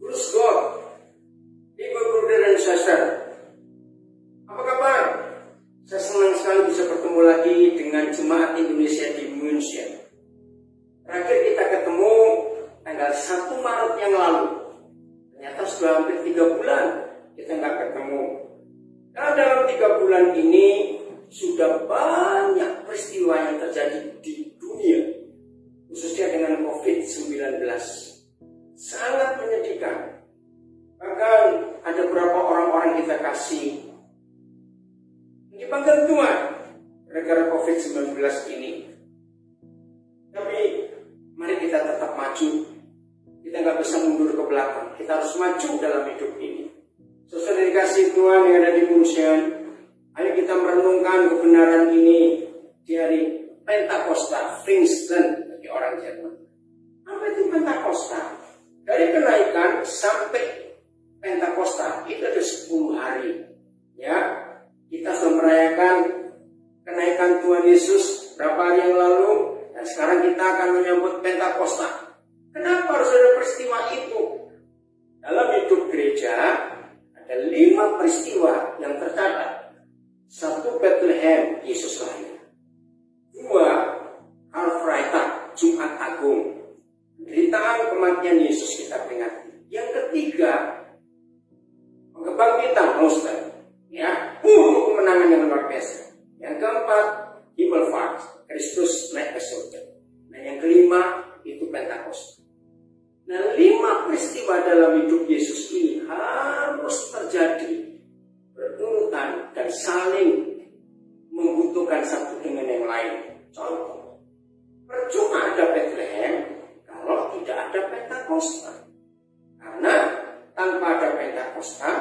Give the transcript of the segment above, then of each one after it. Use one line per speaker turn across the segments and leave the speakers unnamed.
Praise God, Ibu Brother dan Sister. Apa kabar? Saya senang sekali bisa bertemu lagi dengan Jemaat Indonesia di München. Terakhir kita ketemu tanggal 1 Maret yang lalu. Ternyata sudah hampir 3 bulan kita nggak ketemu. Karena dalam 3 bulan ini sudah banyak peristiwa yang terjadi di dunia, khususnya dengan COVID-19. Sangat menyedihkan. Bahkan ada beberapa orang-orang kita kasih dipanggil Tuhan gara-gara COVID-19 ini. Tapi mari kita tetap maju. Kita nggak bisa mundur ke belakang. Kita harus maju dalam hidup ini. Saudara dikasih Tuhan yang ada di München, ayo kita merenungkan kebenaran ini di hari Pentakosta, Pfingsten bagi orang Jerman. Apa itu Pentakosta? Dari kenaikan sampai Pentakosta itu ada 10 hari. Ya, kita sudah merayakan kenaikan Tuhan Yesus berapa hari yang lalu, dan sekarang kita akan menyambut Pentakosta. Kenapa harus ada peristiwa itu? Dalam hidup gereja ada 5 peristiwa yang tercatat. 1, Bethlehem, Yesus lahir. 2, Karfreitag, Jumat Agung, penderitaan kematian Yesus kita peringati. Yang ketiga, kebangkitan Oster, ya, kemenangan yang luar biasa. Yang keempat, Himmelfahrt, Kristus naik ke surga. Dan yang kelima, itu Pentakosta. Nah, 5 peristiwa dalam hidup Yesus ini harus terjadi berurutan dan saling membutuhkan satu dengan yang lain. Contoh, percuma ada Bethlehem kalau tidak ada Pentakosta. Karena tanpa ada Pentakosta,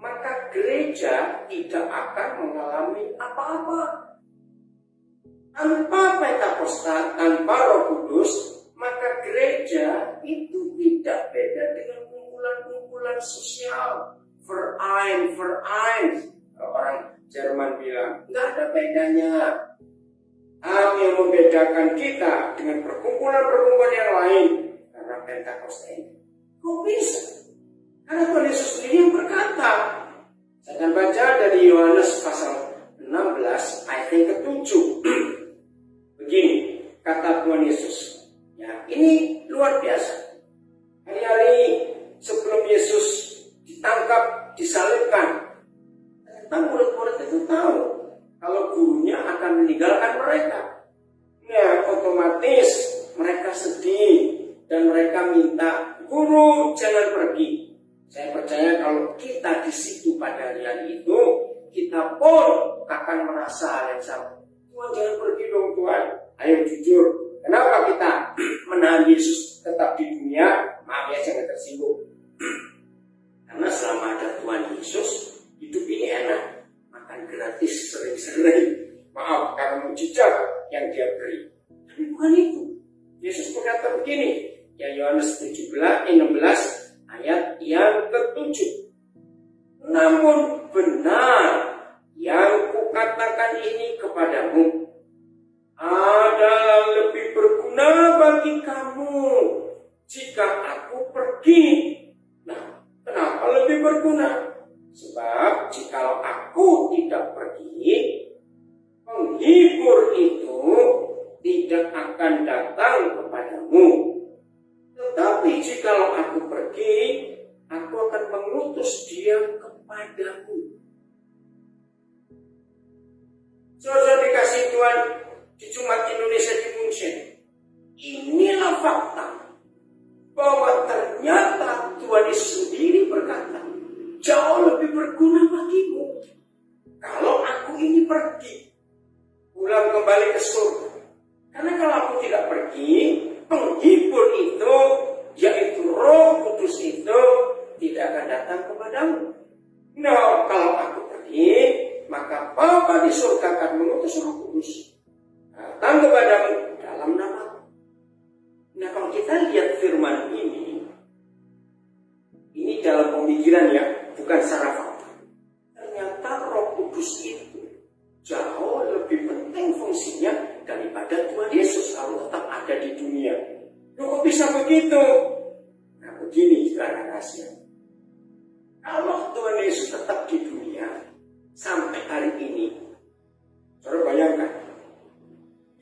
maka gereja tidak akan mengalami apa-apa. Tanpa Pentakosta, tanpa Roh Kudus, maka gereja itu tidak beda dengan kumpulan-kumpulan sosial. Verein. Orang Jerman bilang, nggak ada bedanya. Apa yang membedakan kita dengan perkumpulan-perkumpulan yang lain? Karena Pentakosta ini. Kok bisa? Karena Tuhan Yesus sendiri yang berkata. Saya akan baca dari Yohanes pasal 16 ayat yang ke-7. Begini kata Tuhan Yesus. Ya, ini luar biasa. Hari-hari sebelum Yesus ditangkap, disalibkan, ternyata murid-murid itu tahu kalau gurunya akan meninggalkan mereka. Ya, otomatis mereka sedih dan mereka minta, "Guru, jangan pergi." Saya percaya kalau kita di situ pada hari itu, kita pun akan merasa hal yang sama. "Tuhan, jangan pergi dong Tuhan." Ayo jujur, kenapa kita menahan Yesus tetap di dunia? Maaf ya, jangan tersinggung. Karena selama ada Tuhan Yesus, hidup ini enak. Makan gratis sering-sering. Maaf, karena mujizat yang dia beri. Tapi bukan itu. Yesus berkata begini, ya Yohanes 16 ayat yang ke-7. "Namun benar yang kukatakan ini kepadamu adalah lebih berguna bagi kamu jika aku pergi." Nah, kenapa lebih berguna? Sebab jikalau aku tidak pergi, penghibur itu tidak akan datang kepadamu. Tetapi jikalau aku pergi, aku akan mengutus dia kepadamu. Saudara dikasih Tuhan, di Jemaat Indonesia di München, inilah fakta bahwa ternyata Tuhan Yesus sendiri berkata, jauh lebih berguna bagimu kalau aku ini pergi, pulang kembali ke surga. Karena kalau aku tidak pergi, penghibur itu, yaitu Roh Kudus itu, tidak akan datang kepadamu. Nah, kalau aku pergi, maka Bapa di surga akan mengutus Roh Kudus datang kepadamu dalam nama. Nah, kalau kita lihat firman ini dalam pemikiran ya, bukan secara fakta. Ternyata Roh Kudus itu jauh lebih penting fungsinya daripada Tuhan Yesus kalau tetap ada di dunia. Loh, kok bisa begitu? Nah, begini saudara kasih. Kalau Tuhan Yesus tetap di dunia sampai hari ini, saudara bayangkan,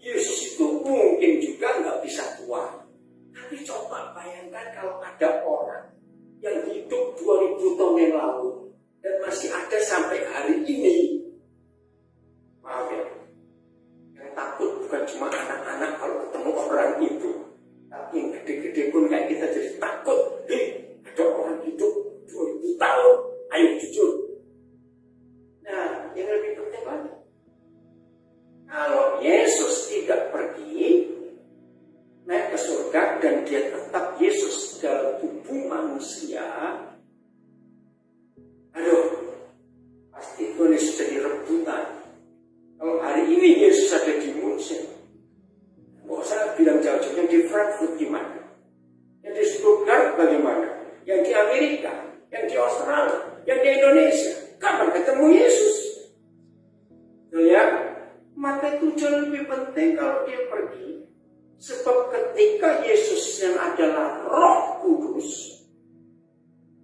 Yesus itu mungkin juga nggak bisa tua. Tapi coba bayangkan kalau ada orang yang hidup 2000 tahun yang lalu dan masih ada sampai hari ini. Maaf ya, yang takut bukan cuma anak-anak kalau ketemu orang itu, tapi yang gede-gede pun kayak kita jadi takut. Ada orang hidup 2000 tahun, ayo jujur. Nah, yang lebih penting lagi, kalau Yesus tidak pergi naik ke surga dan dia tetap Yesus dalam tubuh manusia, aduh, pasti Tuhan Yesus jadi rebutan. Kalau hari ini Yesus ada di Munchen, nggak usah bilang jauh-jauh, yang di Frankfurt gimana? Yang di Stuttgart bagaimana? Yang di Amerika, yang di Australia, yang di Indonesia, kapan ketemu Yesus? Ya, maka itu jauh lebih penting kalau dia pergi. Sebab ketika Yesus yang adalah Roh Kudus,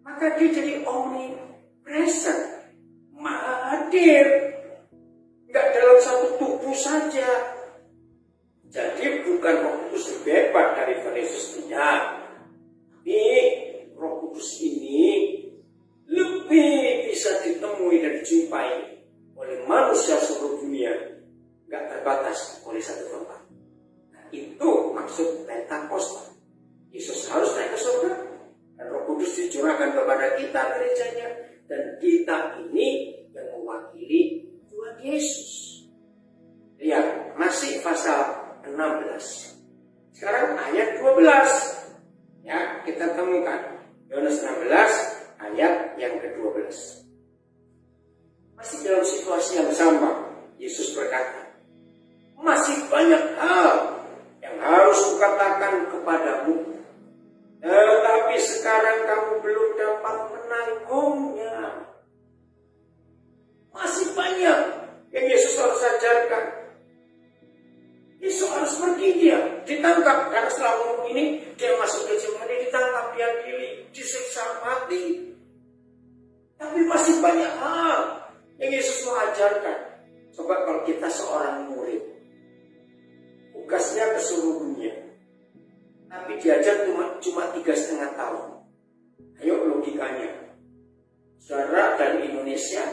maka dia jadi omnipresent, maha hadir, nggak dalam satu tubuh saja. Jadi bukan Roh Kudus bebas dari Yesus, tidak. Tapi Roh Kudus ini lebih bisa ditemui dan dijumpai oleh manusia seluruh dunia, nggak terbatas oleh satu tempat. Itu maksud Pentakosta. Yesus harus naik ke surga dan Roh Kudus dicurahkan kepada kita gerejanya, dan kita ini yang mewakili Tuhan Yesus. Lihat, masih pasal 16. Sekarang ayat 12. Ya, kita temukan Yohanes 16 ayat yang ke-12. Masih dalam situasi yang sama, Yesus berkata, masih banyak hal yang harus kukatakan kepadamu, tetapi sekarang kamu belum dapat menanggungnya. Masih banyak yang Yesus harus ajarkan. Yesus harus pergi, dia ditangkap, karena setelah ngomong ini dia masuk ke Getsemani, ditangkap, diadili, disiksa mati. Tapi masih banyak hal yang Yesus mau ajarkan. Coba kalau kita seorang murid, tugasnya ke seluruh dunia, tapi diajar cuma 3,5 tahun. Ayo logikanya, saudara dari Indonesia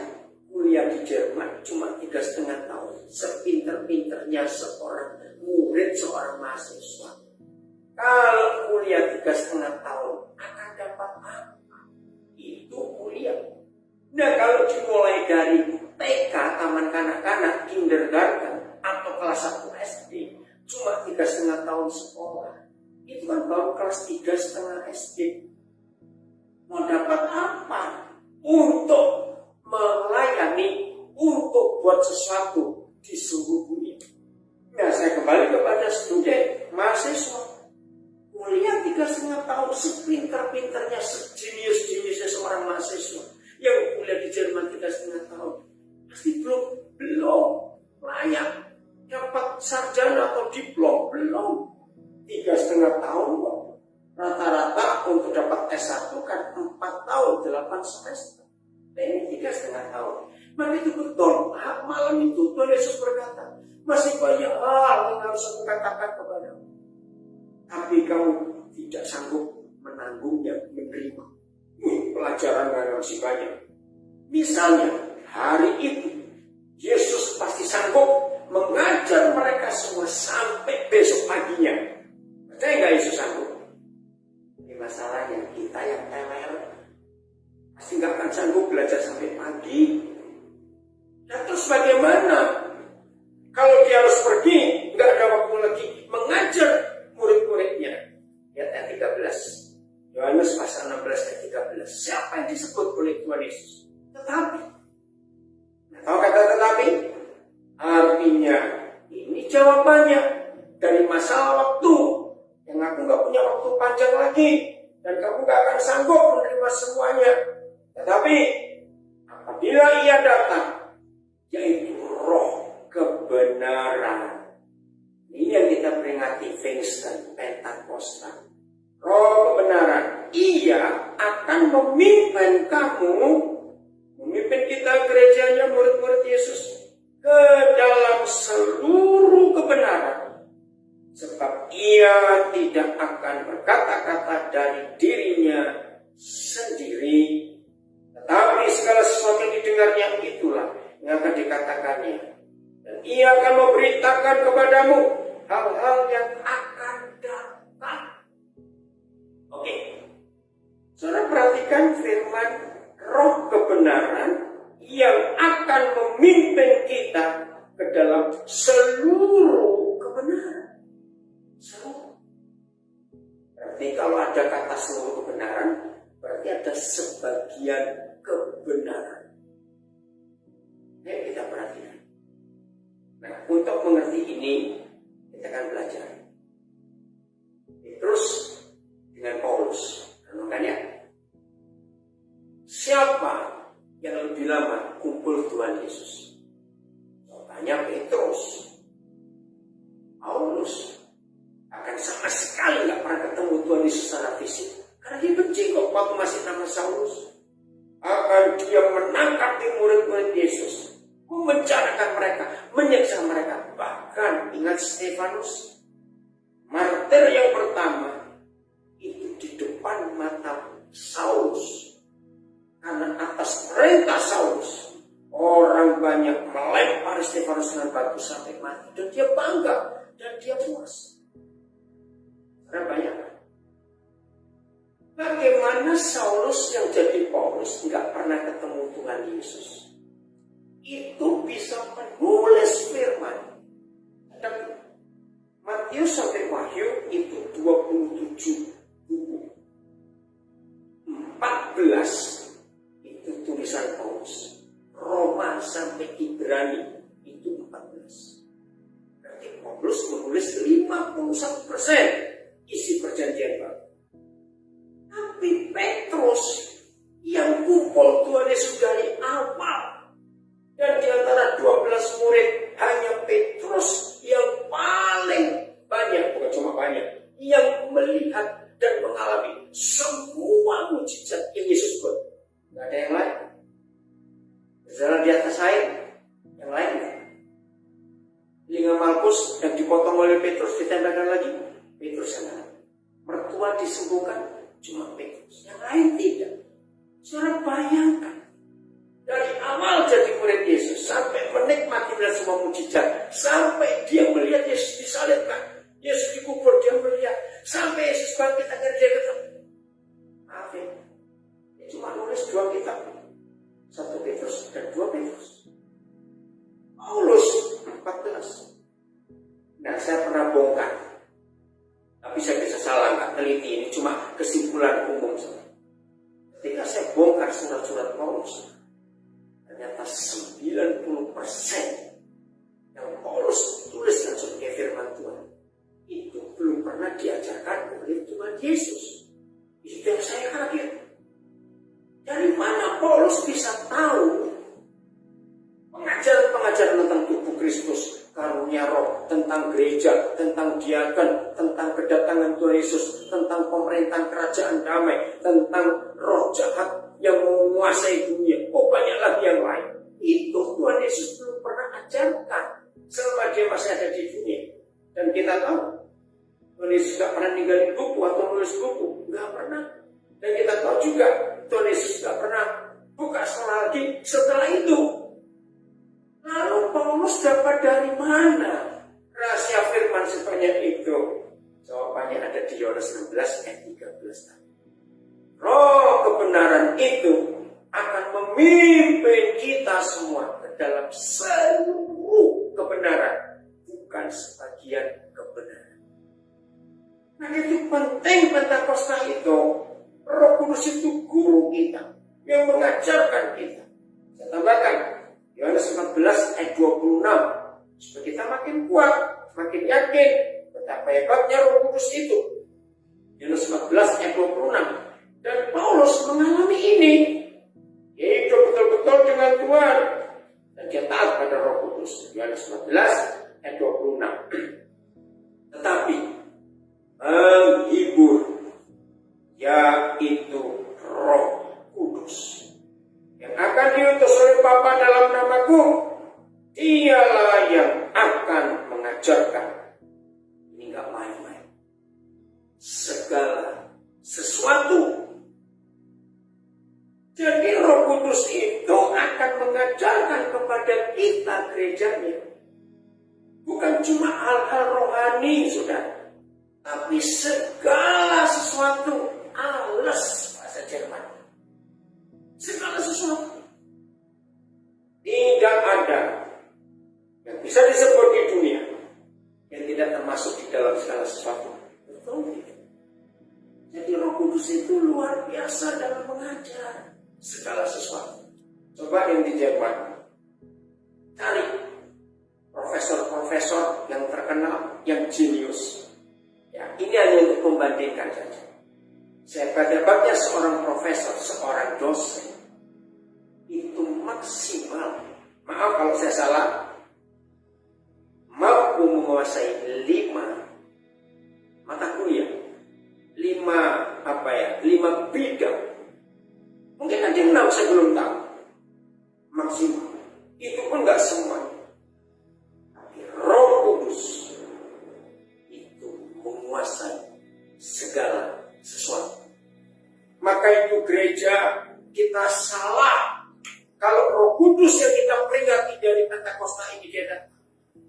kuliah di Jerman cuma 3,5 tahun, sepinter-pinternya seorang murid, seorang mahasiswa. Kalau kuliah 3,5 tahun akan dapat apa? Itu kuliah. Nah, kalau dimulai dari TK, taman kanak-kanak, kindergarten, atau kelas 1 SD, cuma 3,5 tahun sekolah, itu kan baru kelas 3,5 SD. Mau dapat apa? Untuk melayani, untuk buat sesuatu di seluruh dunia. Nah, saya kembali kepada studi, mahasiswa. Kuliah 3,5 tahun, sepinter-pinternya, sejenius-jeniusnya seorang mahasiswa yang kuliah di Jerman 3,5 tahun, pasti belum layak dapat sarjana atau diplom, belum. 3,5 tahun kok. Rata-rata untuk dapat S1 kan 4 tahun, 8 semester. Nah, ini 3,5 tahun. Maka itu betul. Malam itu Tuhan Yesus berkata, masih banyak hal yang harus aku katakan kepadamu, tapi kamu tidak sanggup menanggungnya, menerima. Pelajaran yang masih banyak. Misalnya, hari itu Yesus pasti sanggup mengajar mereka semua sampai besok paginya. Percaya nggak Yesus sanggup? Ini masalahnya, kita yang teler pasti nggak akan sanggup belajar sampai pagi. Dan terus bagaimana kalau dia harus pergi, nggak ada waktu lagi mengajar murid-muridnya? Ayat 13, Yohanes pasal 16 ayat 13. Siapa yang disebut oleh Tuhan Yesus? Tetapi. Nah, tahu kata tetapi? Artinya, ini jawabannya dari masalah waktu. Yang aku nggak punya waktu panjang lagi, dan kamu nggak akan sanggup menerima semuanya. Tetapi apabila ia datang, yaitu Roh kebenaran. Ini yang kita peringati Pengsten, Pentakosta. Roh kebenaran, ia akan memimpin kamu, memimpin kita gerejanya, murid-murid Yesus, ke dalam seluruh kebenaran. Sebab ia tidak akan berkata-kata dari dirinya sendiri, tetapi segala sesuatu yang didengarnya itulah yang akan dikatakannya. Dan ia akan memberitakan kepadamu hal-hal yang akan datang. Oke. Saudara perhatikan firman roh kebenaran yang akan memimpin kita ke dalam seluruh kebenaran. Seluruh. Berarti kalau ada kata seluruh kebenaran, berarti ada sebagian kebenaran. Ayo kita perhatikan. Nah, untuk mengerti ini, kita akan belajar. Terus dengan Paulus, renungkannya. Siapa yang lebih lama kumpul Tuhan Yesus? Jawabannya Petrus. Paulus akan sama sekali nggak pernah ketemu Tuhan Yesus secara fisik, karena dia benci kok waktu masih nama Saulus. Akan dia menangkap murid-murid Yesus, memenjarakan mereka, menyiksa mereka. Bahkan ingat Stefanus, martir yang pertama itu di depan mata Saulus. Karena atas perintah Saulus, orang banyak melempar Stefanus dengan batu sampai mati. Dan dia bangga, dan dia puas. Karena banyak. Bagaimana Saulus yang jadi Paulus nggak pernah ketemu Tuhan Yesus, itu bisa menulis firman. Dan Matius sampai Wahyu itu 27 buku. 14 itu tulisan Paulus. Roma sampai Ibrani itu 14. Berarti Paulus menulis 51% isi perjanjian baru. Tapi Petrus yang kumpul Tuhan Yesus dari awal, dan di antara 12 murid hanya Petrus yang paling banyak, bukan cuma banyak, yang melihat dan mengalami semua mujizat yang Yesus buat. Gak ada yang lain. Berjalan di atas air, yang lain enggak. Telinga Malkus yang dipotong oleh Petrus ditembakkan lagi, Petrus yang lain. Mertua disembuhkan, cuma Petrus. Yang lain tidak. Saudara bayangkan, dari awal jadi murid Yesus sampai menikmati semua mujizat, sampai dia melihat Yesus disalibkan, Yesus dikubur, dia melihat, sampai Yesus bangkit agar dia ketemu. Maaf ya, dia cuma nulis 2 kitab, 1 Petrus dan 2 Petrus. Paulus 14. Nah, saya pernah bongkar, tapi saya bisa salah, nggak teliti, ini cuma kesimpulan umum saja. Ketika saya bongkar surat-surat Paulus, ternyata 90% yang Paulus tuliskan sebagai firman Tuhan itu belum pernah diajarkan oleh Tuhan Yesus. Itu yang saya kaget. Dari mana Paulus bisa tahu pengajaran-pengajaran tentang tubuh Kristus, karunia roh, tentang gereja, tentang diaken, tentang kedatangan Tuhan Yesus, tentang pemerintahan kerajaan damai, tentang roh jahat yang menguasai dunia, banyak lagi yang lain. Itu Tuhan Yesus belum pernah ajarkan selama dia masih ada di dunia. Dan kita tahu Tuhan Yesus gak pernah ninggalin buku atau nulis buku, gak pernah. Dan kita tahu juga Tuhan Yesus gak pernah buka sekolah lagi setelah itu. Lalu Paulus dapat dari mana rahasia firman sebanyak itu? Jawabannya ada di Yohanes 16 ayat 13. Roh kebenaran itu akan memimpin kita semua ke dalam seluruh kebenaran, bukan sebagian kebenaran. Nah, itu penting Pentakosta itu. Roh Kudus itu guru kita yang mengajarkan kita. Saya tambahkan Yohanes 14 ayat 26. Supaya kita makin kuat, makin yakin betapa hebatnya Roh Kudus itu. Yohanes 14 ayat 26. Dan Paulus mengalami ini. Dia hidup betul-betul dengan Tuhan. Dan dia taat pada Roh Kudus. Yohanes 14 ayat 26. Tetapi menghibur, yaitu Roh Kudus yang akan diutus oleh Bapa dalam namaku. Dialah yang akan mengajarkan. Ini gak main-main. Segala sesuatu. Jadi Roh Kudus itu akan mengajarkan kepada kita gerejanya. Bukan cuma hal-hal rohani, saudara. Tapi segala sesuatu. Alles, bahasa Jerman. Segala sesuatu. Tidak ada yang bisa disebut di dunia yang tidak termasuk di dalam segala sesuatu. Betul tidak? Jadi Roh Kudus itu luar biasa dalam mengajar segala sesuatu. Coba yang di Jerman, cari profesor-profesor yang terkenal, yang jenius. Ya, ini hanya untuk membandingkan saja. Sehebat-hebatnya seorang profesor, seorang dosen, itu maksimal, maaf kalau saya salah, mampu menguasai 5 mata kuliah, 5 bidang. Mungkin ada yang 6, saya belum tahu. Maksimal. Itu pun nggak semuanya. Tapi Roh Kudus itu menguasai segala sesuatu. Maka itu gereja kita salah kalau Roh Kudus yang kita peringati dari Pentakosta ini dia datang.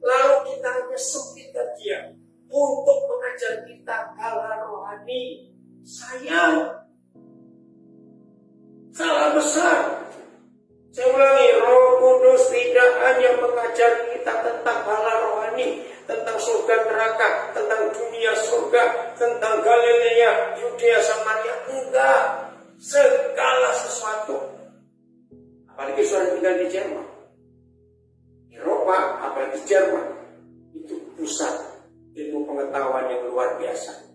Lalu kita hanya sempitkan dia untuk mengajar kita hal-hal rohani. Sayang, salah besar. Saya ulangi, Roh Kudus tidak hanya mengajar kita tentang hal-hal rohani, tentang surga neraka, tentang dunia surga, tentang Galilea, Yudea, Samaria. Enggak, segala sesuatu. Apalagi suara tinggal di Jerman, Eropa, apalagi Jerman, itu pusat ilmu pengetahuan yang luar biasa.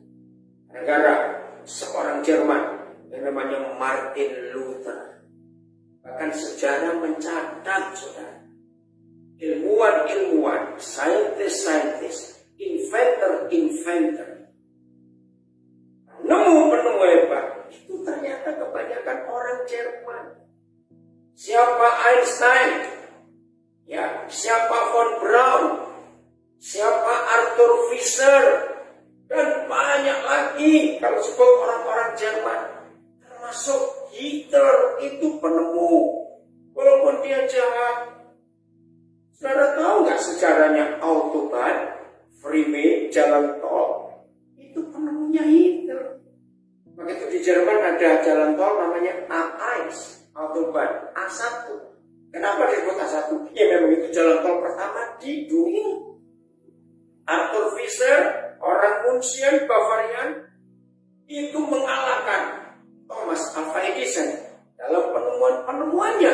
Negara seorang Jerman yang namanya Martin Luther. Bahkan sejarah mencatat, saudara, ilmuwan-ilmuwan, saintis-saintis, inventor-inventor, penemu-penemu hebat, itu ternyata kebanyakan orang Jerman. Siapa Einstein? Ya, siapa von Braun? Siapa Arthur Fischer? Dan banyak lagi kalau sebut orang-orang Jerman. Termasuk Hitler, itu penemu. Walaupun dia jahat. Saudara tahu nggak sejarahnya Autobahn, freeway, jalan tol? Itu penemunya Hitler. Begitu di Jerman ada jalan tol namanya A1, Autobahn A1. Kenapa disebut A1? Ya memang itu jalan tol pertama di dunia. Arthur Fischer, orang München, Bavarian, itu mengalahkan Thomas Alva Edison dalam penemuan-penemuannya.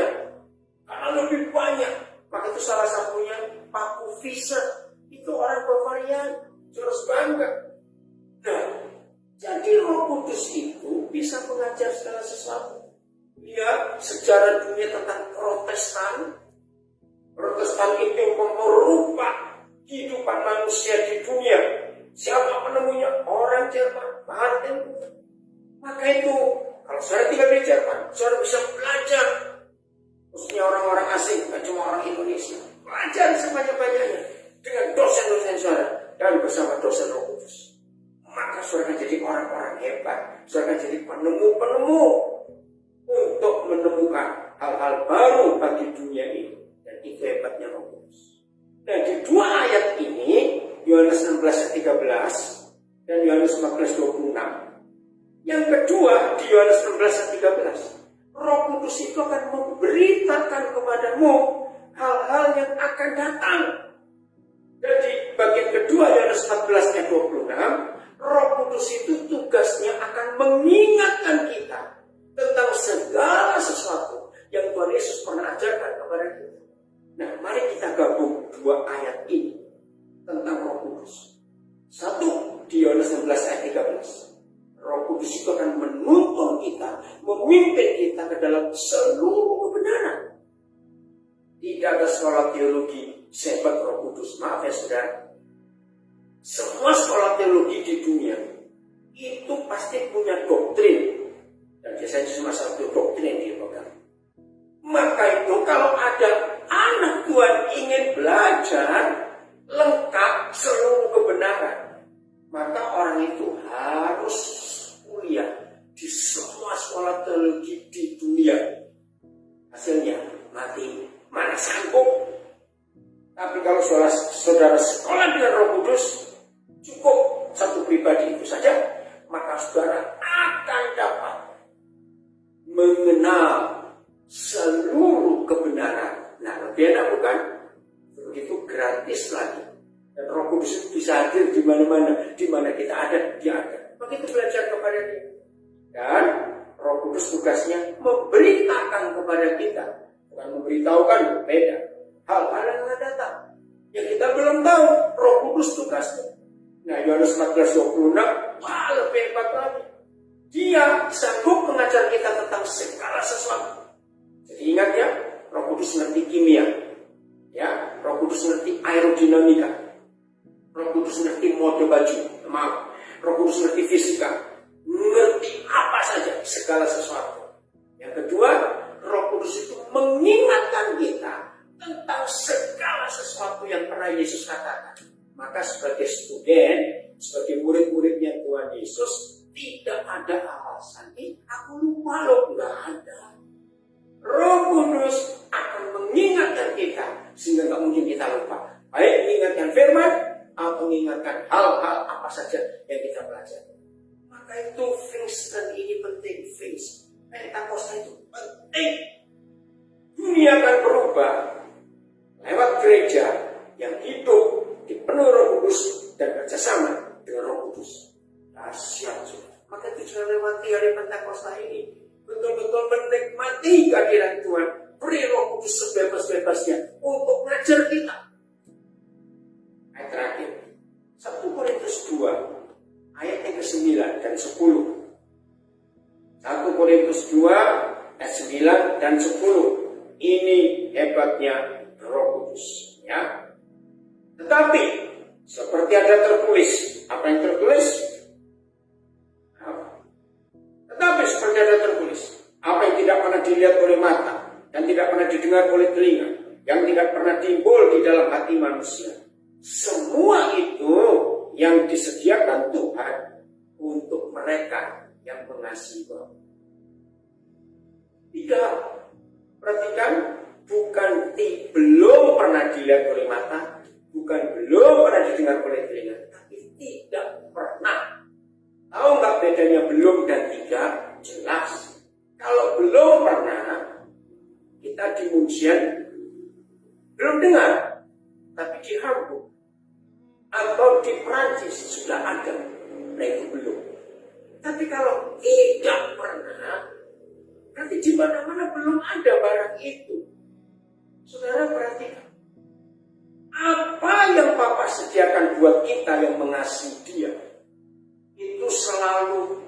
Karena lebih banyak. Maka itu salah satunya Paku Fischer. Itu orang Bavarian. Terus bangga. Nah, jadi Roh Kudus itu bisa mengajar segala sesuatu. Lihat sejarah dunia tentang Protestan. Protestan itu merubah kehidupan manusia di dunia. Siapa penemunya? Orang Jerman, Martin Luther. Maka itu, kalau saya tinggal di Jerman, saya bisa belajar. Khususnya orang-orang asing, bukan cuma orang Indonesia. Belajar sebanyak-banyaknya dengan dosen-dosen saudara dan bersama dosen Roh Kudus. Maka saudara akan jadi orang-orang hebat. Saudara akan jadi penemu-penemu untuk menemukan hal-hal baru bagi dunia ini. Dan itu hebatnya Roh Kudus. Nah, di 2 ayat ini, Yohanes 16 ayat 13 dan Yohanes 14 26. Yang kedua, di Yohanes 16 ayat 13, Roh Kudus itu akan memberitakan kepadamu hal-hal yang akan datang. Jadi bagian kedua Yohanes 14 ayat 26, Roh Kudus itu tugasnya akan mengingatkan kita tentang segala sesuatu yang Tuhan Yesus pernah ajarkan kepada kita. Nah, mari kita gabung 2 ayat ini tentang Roh Kudus. Satu, di Yohanes 16 ayat 13. Roh Kudus itu akan menuntun kita, memimpin kita ke dalam seluruh kebenaran. Tidak ada sekolah teologi sehebat Roh Kudus. Maaf ya saudara. Semua sekolah teologi di dunia itu pasti punya doktrin. Dan dia biasanya cuma satu doktrin yang dipegang. Maka itu kalau ada anak Tuhan ingin belajar lengkap seluruh kebenaran, maka orang itu harus kuliah di semua sekolah teologi di dunia. Hasilnya mati, mana sanggup. Tapi kalau saudara sekolah dengan Roh Kudus, cukup satu pribadi itu saja, maka saudara akan dapat mengenal seluruh kebenaran. Nah, lebih enak bukan? Begitu gratis lagi. Dan Roh Kudus itu bisa hadir di mana-mana. Di mana kita ada, dia ada. Begitu belajar kepada dia. Dan Roh Kudus tugasnya memberitakan kepada kita. Bukan memberitahukan, beda. Hal-hal yang akan datang. Yang kita belum tahu, Roh Kudus tugasnya. Nah, Yohanes 14:26, wah lebih hebat lagi. Dia sanggup mengajar kita tentang segala sesuatu. Jadi ingat ya, Roh Kudus ngerti kimia, ya, Roh Kudus ngerti aerodinamika, Roh Kudus ngerti mode baju, Roh Kudus ngerti fisika, ngerti apa saja, segala sesuatu. Yang kedua, Roh Kudus itu mengingatkan kita tentang segala sesuatu yang pernah Yesus katakan. Maka sebagai student, sebagai murid-muridnya Tuhan Yesus, tidak ada alasan, aku lupa loh, nggak ada. Roh Kudus akan mengingatkan kita sehingga nggak mungkin kita lupa. Baik mengingatkan firman atau mengingatkan hal-hal apa saja yang kita pelajari. Maka itu Kristen ini penting, Pentakosta itu penting. Dunia akan berubah lewat gereja yang hidup dipenuhi Roh Kudus dan kerjasama dengan Roh Kudus. Dahsyat sudah. Maka itu sudah lewati hari Pentakosta ini. Betul-betul menikmati kehadiran Tuhan. Beri Roh Kudus sebebas-bebasnya untuk mengajar kita. Ayat terakhir, 1 Korintus 2 ayat yang ke-9 dan 10. 1 Korintus 2 ayat 9 dan 10. Ini hebatnya Roh Kudus, ya. Tetapi seperti ada tertulis, apa yang tertulis? Tetapi seperti ada tertulis, apa yang tidak pernah dilihat oleh mata dan tidak pernah didengar oleh telinga, yang tidak pernah timbul di dalam hati manusia, semua itu yang disediakan Tuhan untuk mereka yang mengasihi Bapa. Tidak, perhatikan, bukan belum pernah dilihat oleh mata, bukan belum pernah didengar oleh telinga, tapi tidak pernah. Tahu nggak bedanya belum dan tidak? Jelas. Kalau belum pernah, kita di Munchen belum dengar, tapi di Hamburg atau di Prancis sudah ada, nah itu belum. Tapi kalau tidak pernah, berarti di mana-mana belum ada barang itu. Saudara perhatikan, apa yang Papa sediakan buat kita yang mengasihi Dia, itu selalu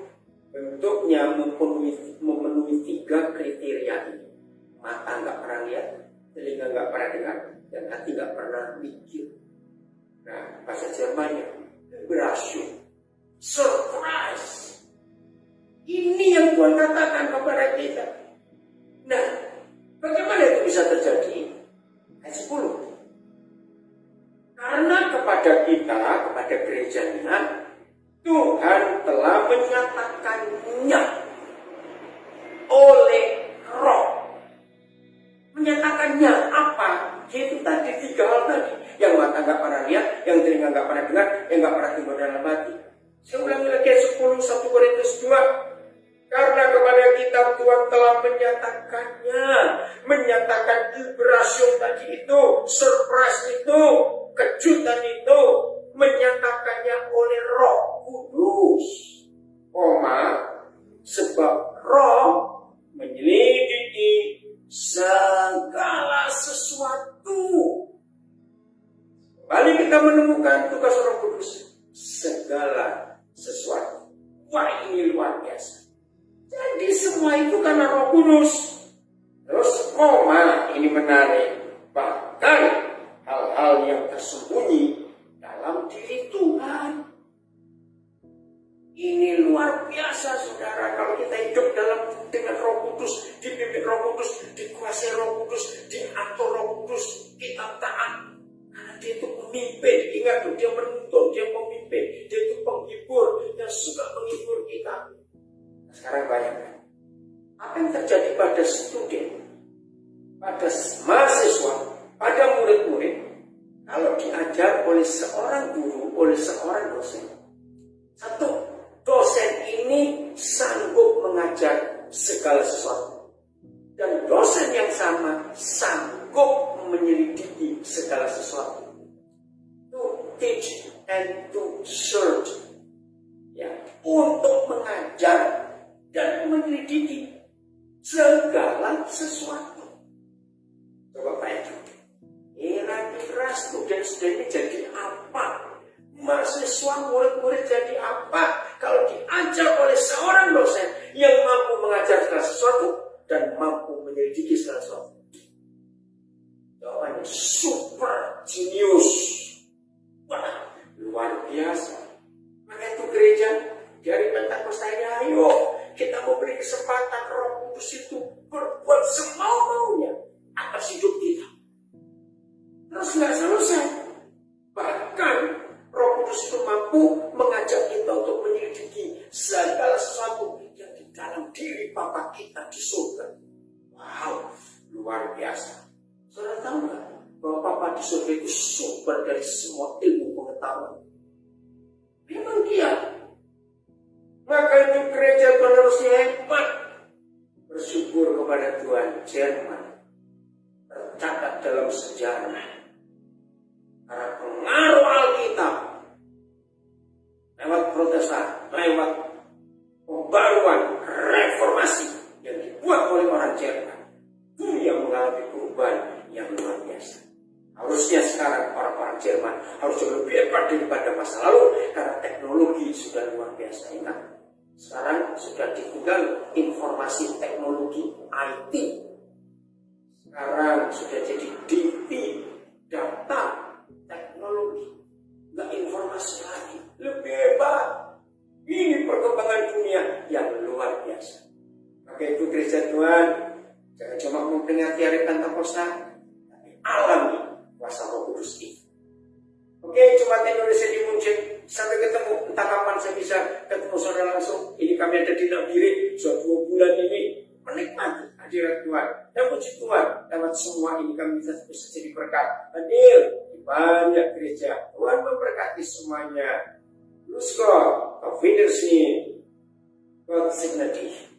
bentuknya memenuhi 3 kriteria ini. Mata nggak pernah lihat, telinga nggak pernah dengar, dan hati nggak pernah mikir. Nah, bahasa Jermannya Überraschung, surprise. Ini yang Tuhan katakan kepada kita. Nah, bagaimana itu bisa terjadi? Ayat 10. Karena kepada kita, kepada gerejanya, Tuhan telah menyatakannya oleh Roh. Menyatakannya apa? Yaitu tadi 3 hal tadi. Yang mata nggak pernah lihat, yang telinga nggak pernah dengar, yang nggak pernah timbul dalam hati. Saya ulangi lagi ayat 10, 1 Korintus 2. Karena kepada kita Tuhan telah menyatakannya. Menyatakan Überraschung tadi itu, surprise itu, kejutan itu, menyatakannya oleh Roh Kudus. Sebab Roh menyelidiki segala sesuatu. Kembali kita menemukan tugas Roh Kudus, segala sesuatu. Wah, ini luar biasa. Jadi semua itu karena Roh Kudus. Terus ini menarik. Bahkan hal-hal yang tersembunyi dalam diri Tuhan. Ini luar biasa, saudara. Kalau kita hidup Sekarang bayangkan, apa yang terjadi pada student, pada mahasiswa, pada murid-murid, kalau diajar oleh seorang guru, oleh seorang dosen. Satu, dosen ini sanggup mengajar segala sesuatu. Dan dosen yang sama sanggup menyelidiki segala sesuatu. To teach and to search. Ya, untuk mengajar dan menyelidiki segala sesuatu. Coba bayangkan. Kira-kira student-student ini jadi apa? Mahasiswa, murid-murid jadi apa? Kalau diajar oleh seorang dosen yang mampu mengajar segala sesuatu dan mampu menyelidiki segala sesuatu. Jawabannya super genius. Wah, luar biasa. Maka itu gereja dari Pentakosta ini, ayo kita memberi kesempatan Roh Kudus itu berbuat semau-maunya atas hidup kita. Terus nggak selesai. Bahkan Roh Kudus itu mampu mengajak kita untuk menyelidiki segala sesuatu yang di dalam diri Bapa kita di surga. Wow, luar biasa. Saudara tahu nggak bahwa Bapa di surga itu sumber dari semua ilmu pengetahuan? Memang dia. Maka itu gereja penerusnya hebat. Bersyukur kepada Tuhan, Jerman tercatat dalam sejarah karena pengaruh Alkitab lewat Protestan, lewat pembaruan reformasi yang dibuat oleh orang Jerman, dunia mengalami perubahan yang luar biasa. Harusnya sekarang orang-orang Jerman harus lebih hebat daripada masa lalu karena teknologi sudah luar biasa. Ingat, sekarang sudah ditinggal informasi teknologi IT. Sekarang sudah jadi DT, data teknologi, nggak informasi lagi, lebih hebat. Ini perkembangan dunia yang luar biasa. Maka itu gereja Tuhan, jangan cuma memperingati hari Pentakosta, tapi alami kuasa Roh Kudus ini. Oke, Jemaat Indonesia di Munchen, sampai ketemu. Entah kapan saya bisa ketemu saudara langsung. Ini kami ada di Nabire, sudah 2 bulan ini menikmati hadirat Tuhan. Dan puji Tuhan, lewat semua ini kami bisa jadi berkat. Hadir di banyak gereja. Tuhan memberkati semuanya. Lusko, auf Wiedersehen. Gott segne dich.